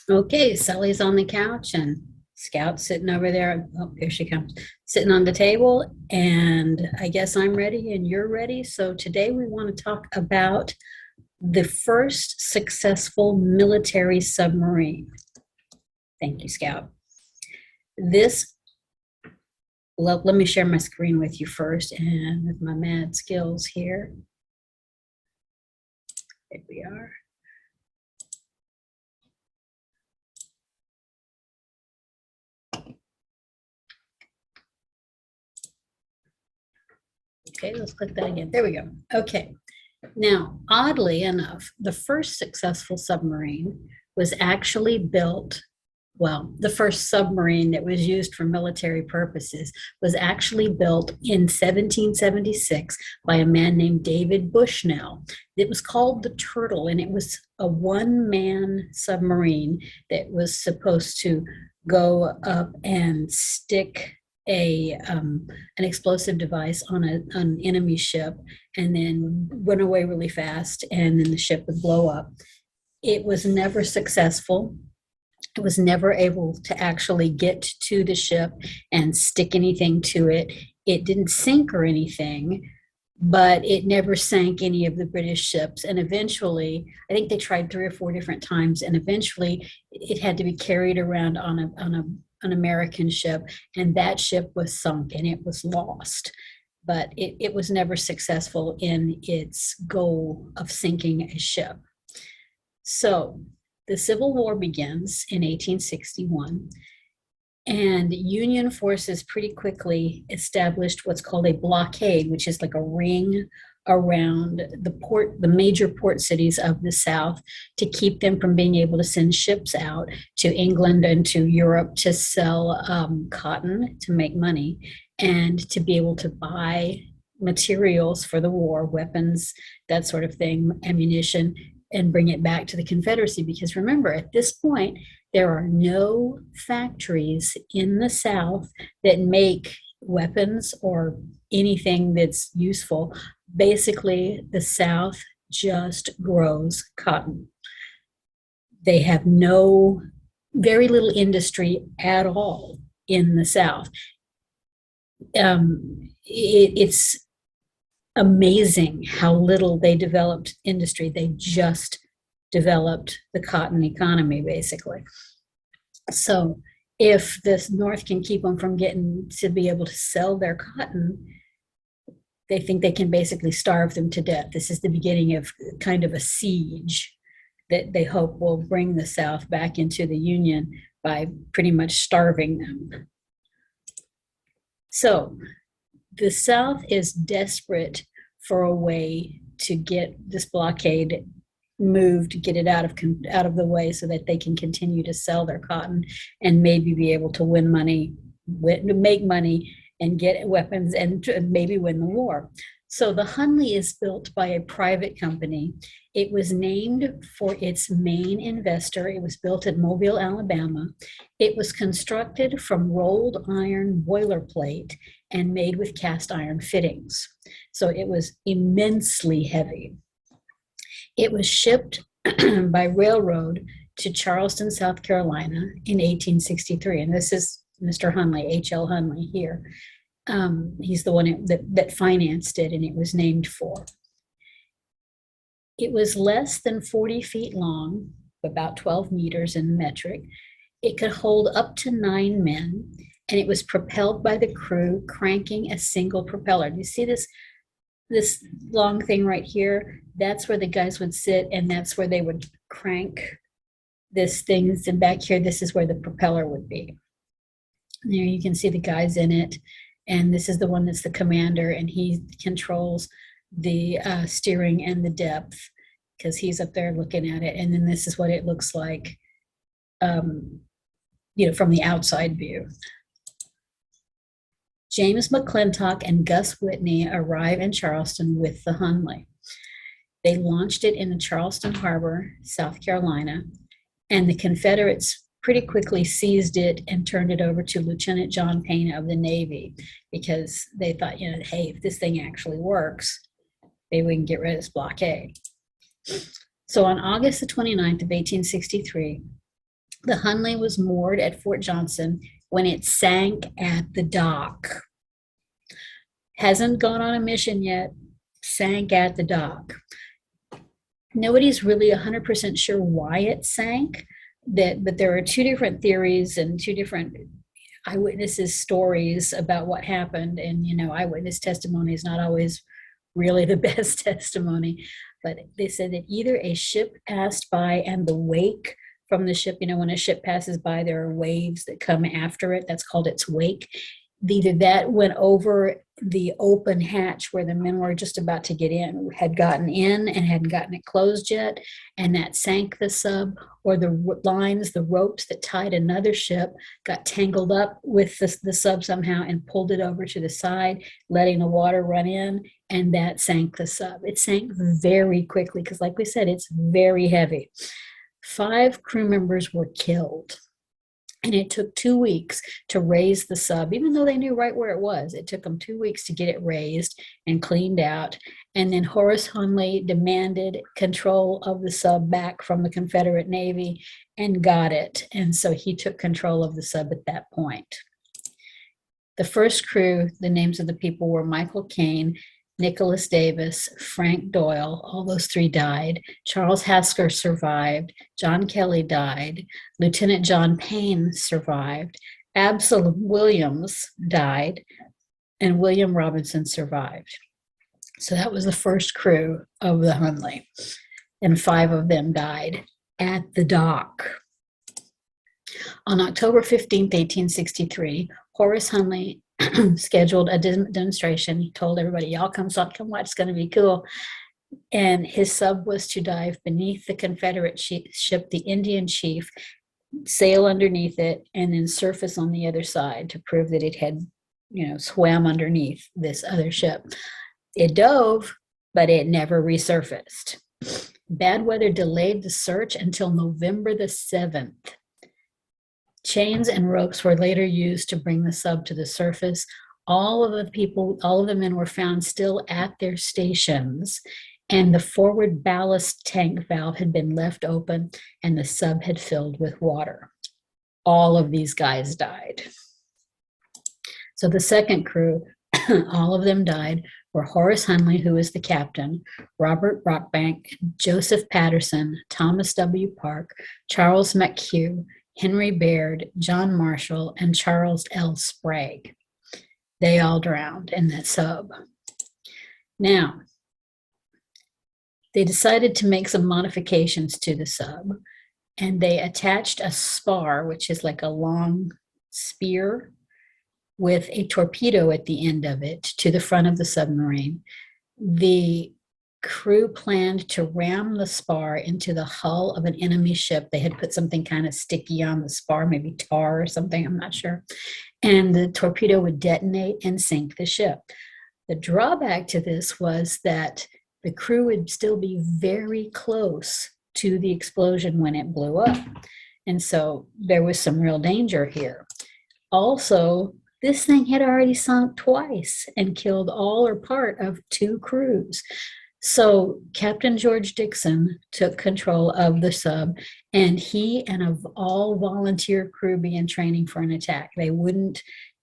Okay, Sully's on the couch and Scout's sitting over there. Oh, here she comes, sitting on the table. And I guess I'm ready and you're ready. So today we want to talk about the first successful military submarine. Thank you, Scout. This, let me share my screen with you first and with my mad skills here. There we are. Okay, let's click that again. There we go. Okay. Now, oddly enough, the first successful submarine was actually built, well, the first submarine that was used for military purposes was actually built in 1776 by a man named David Bushnell. It was called the Turtle, and it was a one-man submarine that was supposed to go up and stick an explosive device on an enemy ship and then went away really fast, and then the ship would blow up. It was never successful. It was never able to actually get to the ship and stick anything to it. It didn't sink or anything, but it never sank any of the British ships. And eventually, I think they tried 3 or 4 different times, and eventually it had to be carried around on an American ship, and that ship was sunk and it was lost. But it was never successful in its goal of sinking a ship. So the Civil War begins in 1861, and Union forces pretty quickly established what's called a blockade, which is like a ring around the major port cities of the South, to keep them from being able to send ships out to England and to Europe to sell cotton to make money and to be able to buy materials for the war, weapons, that sort of thing, ammunition, and bring it back to the Confederacy. Because remember, at this point, there are no factories in the South that make weapons or anything that's useful. Basically, the South just grows cotton. They have very little industry at all in the South. It's amazing how little they developed industry. They just developed the cotton economy, basically. So if this North can keep them from getting to be able to sell their cotton, they think they can basically starve them to death. This is the beginning of kind of a siege that they hope will bring the South back into the Union by pretty much starving them. So the South is desperate for a way to get this blockade moved, get it out of the way so that they can continue to sell their cotton and maybe be able to win money, make money and get weapons and maybe win the war. So the Hunley is built by a private company. It was named for its main investor. It was built at Mobile, Alabama. It was constructed from rolled iron boilerplate and made with cast iron fittings. So it was immensely heavy. It was shipped by railroad to Charleston, South Carolina in 1863. And this is Mr. Hunley, H.L. Hunley here. He's the one that financed it, and it was named for. It was less than 40 feet long, about 12 meters in metric. It could hold up to 9 men, and it was propelled by the crew cranking a single propeller. Do you see this long thing right here? That's where the guys would sit, and that's where they would crank this thing. And back here, this is where the propeller would be. There you can see the guys in it. And this is the one that's the commander, and he controls the steering and the depth because he's up there looking at it. And then this is what it looks like, from the outside view. James McClintock and Gus Whitney arrive in Charleston with the Hunley. They launched it in the Charleston Harbor, South Carolina, and the Confederates pretty quickly seized it and turned it over to Lieutenant John Payne of the Navy because they thought, hey, if this thing actually works, maybe we can get rid of this blockade. So on August the 29th of 1863, The Hunley was moored at Fort Johnson when it sank at the dock. Hasn't gone on a mission yet, sank at the dock. Nobody's really 100% sure why it sank, but there are two different theories and two different eyewitnesses' stories about what happened. And, eyewitness testimony is not always really the best testimony. But they said that either a ship passed by and the wake from the ship, when a ship passes by, there are waves that come after it. That's called its wake. Either that went over the open hatch where the men were just about to get in, had gotten in and hadn't gotten it closed yet, and that sank the sub, or the lines, the ropes that tied another ship got tangled up with the sub somehow and pulled it over to the side, letting the water run in, and that sank the sub. It sank very quickly because, like we said, it's very heavy. 5 crew members were killed. And it took 2 weeks to raise the sub, even though they knew right where it was. It took them 2 weeks to get it raised and cleaned out. And then Horace Hunley demanded control of the sub back from the Confederate Navy and got it. And so he took control of the sub at that point. The first crew, the names of the people were Michael Kane, Nicholas Davis, Frank Doyle, all those 3 died. Charles Hasker survived. John Kelly died. Lieutenant John Payne survived. Absalom Williams died. And William Robinson survived. So that was the first crew of the Hunley. And 5 of them died at the dock. On October 15th, 1863, Horace Hunley scheduled a demonstration. He told everybody, y'all come watch, it's going to be cool. And his sub was to dive beneath the Confederate ship, the Indian Chief, sail underneath it, and then surface on the other side to prove that it had, swam underneath this other ship. It dove, but it never resurfaced. Bad weather delayed the search until November the 7th. Chains and ropes were later used to bring the sub to the surface. All of the men were found still at their stations, and the forward ballast tank valve had been left open, and the sub had filled with water. All of these guys died. So the second crew, all of them died, were Horace Hunley, who was the captain, Robert Brockbank, Joseph Patterson, Thomas W. Park, Charles McHugh, Henry Baird, John Marshall, and Charles L. Sprague. They all drowned in that sub. Now, they decided to make some modifications to the sub, and they attached a spar, which is like a long spear with a torpedo at the end of it, to the front of the submarine. The crew planned to ram the spar into the hull of an enemy ship. They had put something kind of sticky on the spar, maybe tar or something, I'm not sure. And the torpedo would detonate and sink the ship. The drawback to this was that the crew would still be very close to the explosion when it blew up. And so there was some real danger here. Also, this thing had already sunk twice and killed all or part of 2 crews. So Captain George Dixon took control of the sub, and he and of all volunteer crew began training for an attack. They wouldn't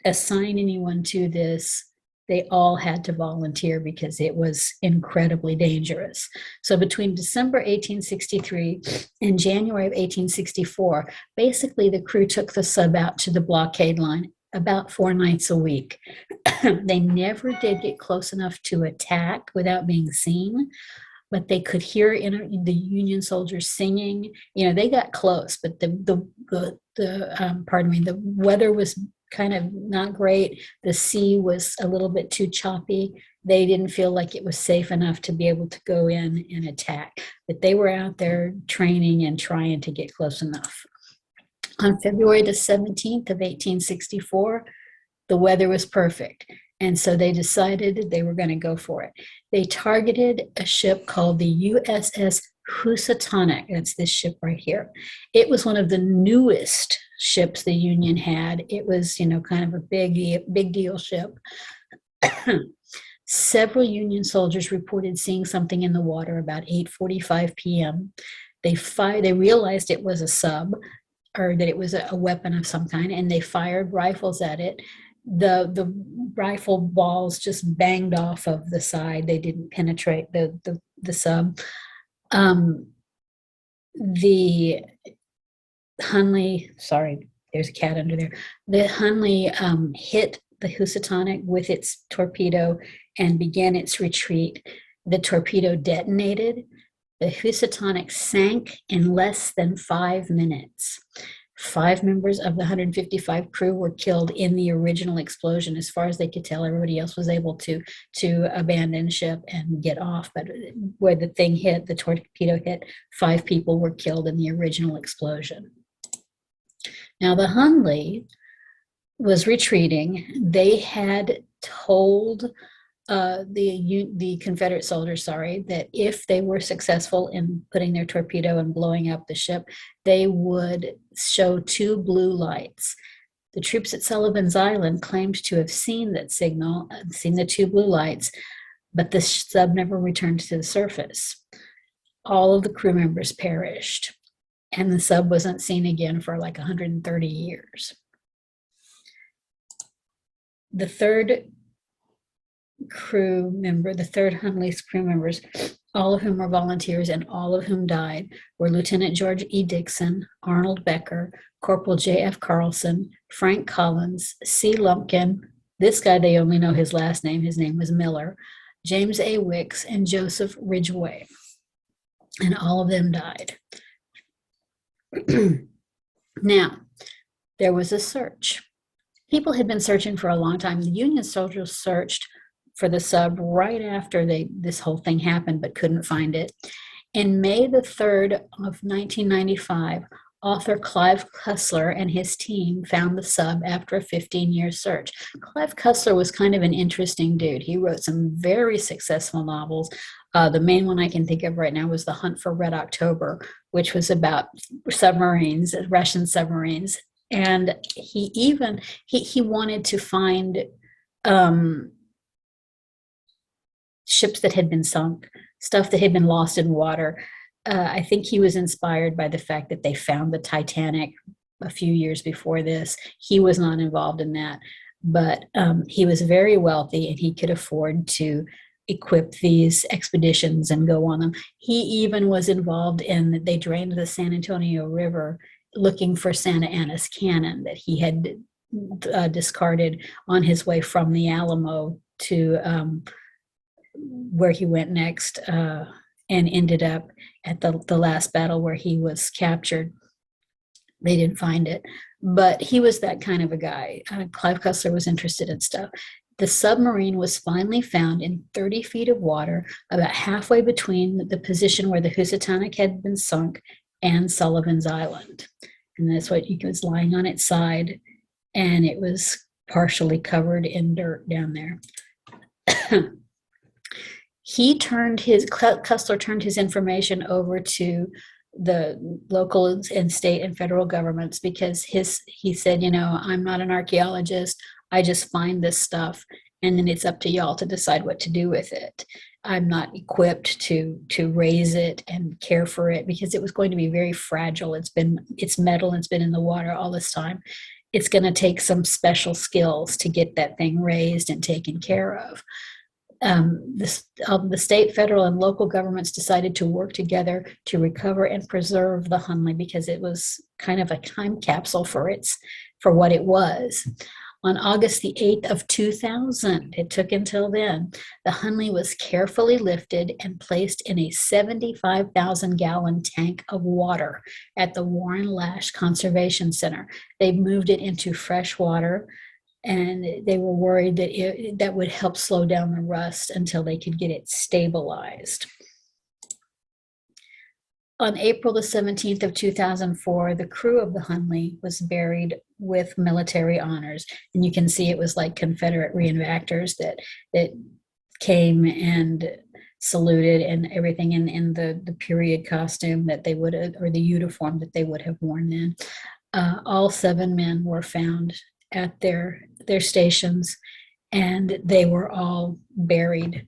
assign anyone to this. They all had to volunteer because it was incredibly dangerous. So between December 1863 and January of 1864, basically the crew took the sub out to the blockade line about 4 nights a week. They never did get close enough to attack without being seen, but they could hear the Union soldiers singing. They got close, but the weather was kind of not great. The sea was a little bit too choppy. They didn't feel like it was safe enough to be able to go in and attack, but they were out there training and trying to get close enough. On February the 17th of 1864, the weather was perfect. And so they decided they were going to go for it. They targeted a ship called the Uss Housatonic. That's this ship right here. It was one of the newest ships the Union had. It was, kind of a big deal ship. Several Union soldiers reported seeing something in the water about 8:45 p.m. They realized it was a sub. or that it was a weapon of some kind, and they fired rifles at it. The rifle balls just banged off of the side. They didn't penetrate the sub. Um, the Hunley, sorry, there's a cat under there. The Hunley hit the Housatonic with its torpedo and began its retreat. The torpedo detonated. The Housatonic sank in less than 5 minutes. 5 members of the 155 crew were killed in the original explosion. As far as they could tell, everybody else was able to abandon ship and get off. But where the thing hit, the torpedo hit, 5 people were killed in the original explosion. Now, the Hunley was retreating. They had told the Confederate soldiers, that if they were successful in putting their torpedo and blowing up the ship, they would show 2 blue lights. The troops at Sullivan's Island claimed to have seen that signal, seen the 2 blue lights, but the sub never returned to the surface. All of the crew members perished, and the sub wasn't seen again for like 130 years. The third Hunley's crew members, all of whom were volunteers and all of whom died, were Lieutenant George E. Dixon, Arnold Becker, Corporal J.F. Carlson, Frank Collins, C. Lumpkin. This guy, they only know his last name. His name was Miller, James A. Wicks, and Joseph Ridgway. And all of them died. Now, there was a search. People had been searching for a long time. The Union soldiers searched for the sub right after this whole thing happened, but couldn't find it. In May the 3rd of 1995, author Clive Hussler and his team found the sub after a 15-year search. Clive Hussler was kind of an interesting dude. He wrote some very successful novels. The main one I can think of right now was The Hunt for Red October, which was about submarines, Russian submarines. And he wanted to find ships that had been sunk, stuff that had been lost in water. I think he was inspired by the fact that they found the Titanic a few years before this. He was not involved in that, but he was very wealthy and he could afford to equip these expeditions and go on them. He even was involved in, they drained the San Antonio River looking for Santa Anna's cannon that he had discarded on his way from the Alamo to where he went next, and ended up at the last battle where he was captured. They didn't find it, but he was that kind of a guy. Clive Hussler was interested in stuff. The submarine was finally found in 30 feet of water, about halfway between the position where the Housatonic had been sunk and Sullivan's Island. And that's what it was, lying on its side, and it was partially covered in dirt down there. Hussler turned his information over to the local and state and federal governments because he said, I'm not an archaeologist. I just find this stuff, and then it's up to y'all to decide what to do with it. I'm not equipped to raise it and care for it because it was going to be very fragile. It's metal and it's been in the water all this time. It's going to take some special skills to get that thing raised and taken care of. The state, federal, and local governments decided to work together to recover and preserve the Hunley because it was kind of a time capsule for what it was. On August the 8th of 2000, it took until then, the Hunley was carefully lifted and placed in a 75,000-gallon tank of water at the Warren Lash Conservation Center. They moved it into fresh water, and they were worried that that would help slow down the rust until they could get it stabilized. On April the 17th of 2004, the crew of the Hunley was buried with military honors. And you can see it was like Confederate reenactors that came and saluted and everything in the period costume that they would have, or the uniform that they would have worn then. All 7 men were found at their stations, and they were all buried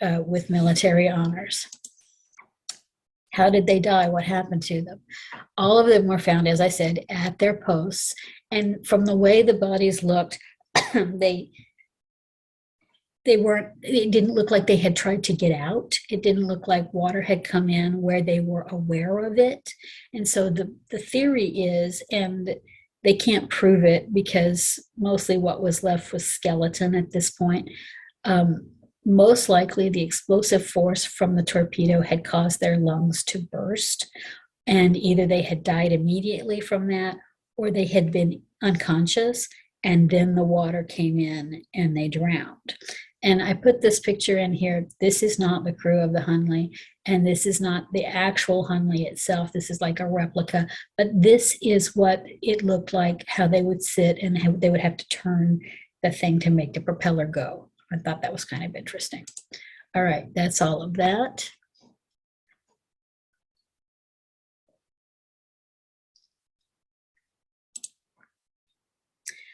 with military honors. How did they die? What happened to them? All of them were found, as I said, at their posts. And from the way the bodies looked, they it didn't look like they had tried to get out. It didn't look like water had come in where they were aware of it. And so the theory is, and they can't prove it because mostly what was left was skeleton at this point. Most likely the explosive force from the torpedo had caused their lungs to burst, and either they had died immediately from that or they had been unconscious and then the water came in and they drowned. And I put this picture in here. This is not the crew of the Hunley, and this is not the actual Hunley itself. This is like a replica, but this is what it looked like, how they would sit and how they would have to turn the thing to make the propeller go. I thought that was kind of interesting. All right, that's all of that.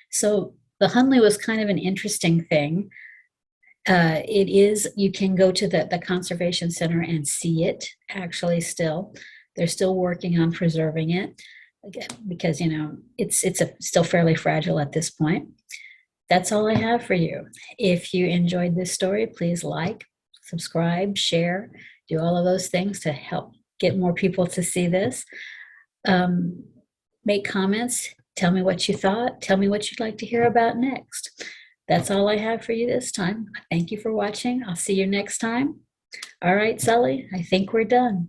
So the Hunley was kind of an interesting thing. It is, you can go to the Conservation Center and see it actually still. They're still working on preserving it because, you know, it's still fairly fragile at this point. That's all I have for you. If you enjoyed this story, please like, subscribe, share, do all of those things to help get more people to see this. Make comments. Tell me what you thought. Tell me what you'd like to hear about next. That's all I have for you this time. Thank you for watching. I'll see you next time. All right, Sully, I think we're done.